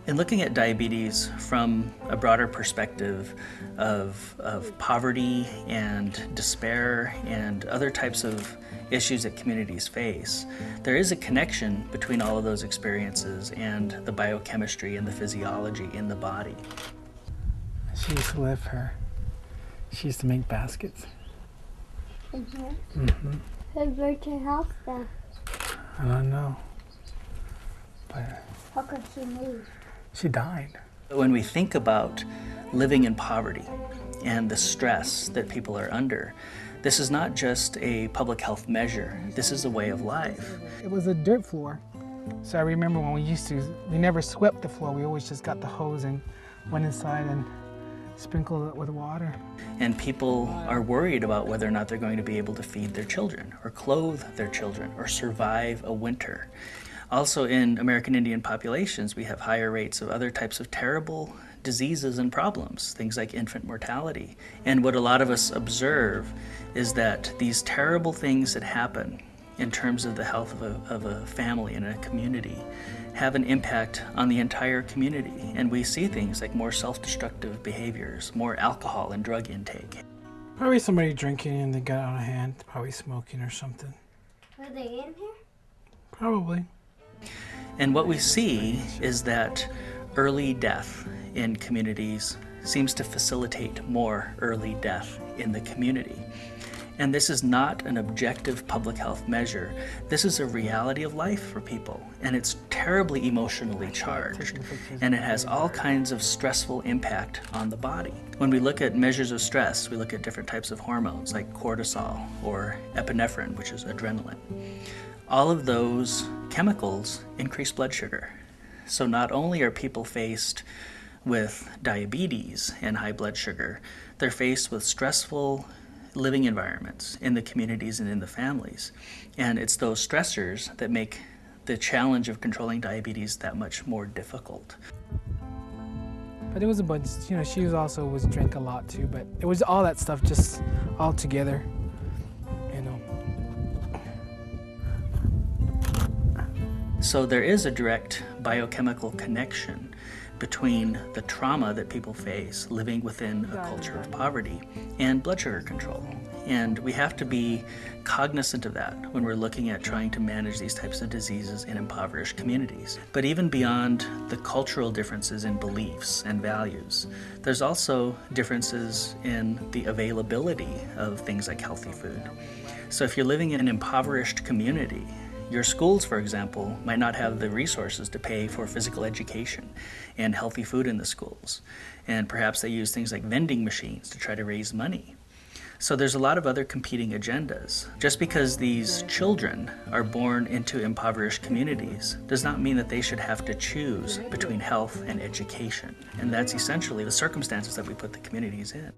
In looking at diabetes from a broader perspective of poverty and despair and other types of issues that communities face, there is a connection between all of those experiences and the biochemistry and the physiology in the body. She used to live here. She used to make baskets. In here? Mm-hmm. Who built your house then? I don't know. But How could she move? she died. When we think about living in poverty and the stress that people are under, this is not just a public health measure, this is a way of life. It was a dirt floor. So I remember when we never swept the floor. We always just got the hose and went inside and sprinkled it with water. And people are worried about whether or not they're going to be able to feed their children or clothe their children or survive a winter. Also, in American Indian populations, we have higher rates of other types of terrible diseases and problems, things like infant mortality. And what a lot of us observe is that these terrible things that happen in terms of the health of a family and a community have an impact on the entire community. And we see things like more self-destructive behaviors, more alcohol and drug intake. Probably somebody drinking and they got out of hand, probably smoking or something. Were they in here? Probably. And what we see is that early death in communities seems to facilitate more early death in the community. And this is not an objective public health measure. This is a reality of life for people, and it's terribly emotionally charged, and it has all kinds of stressful impact on the body. When we look at measures of stress, we look at different types of hormones like cortisol or epinephrine, which is adrenaline. All of those chemicals increase blood sugar. So not only are people faced with diabetes and high blood sugar, they're faced with stressful living environments in the communities and in the families. And it's those stressors that make the challenge of controlling diabetes that much more difficult. But it was a bunch, she was drink a lot too, but it was all that stuff just all together, So there is a direct biochemical connection between the trauma that people face living within a culture of poverty and blood sugar control. And we have to be cognizant of that when we're looking at trying to manage these types of diseases in impoverished communities. But even beyond the cultural differences in beliefs and values, there's also differences in the availability of things like healthy food. So if you're living in an impoverished community, your schools, for example, might not have the resources to pay for physical education and healthy food in the schools. And perhaps they use things like vending machines to try to raise money. So there's a lot of other competing agendas. Just because these children are born into impoverished communities does not mean that they should have to choose between health and education. And that's essentially the circumstances that we put the communities in.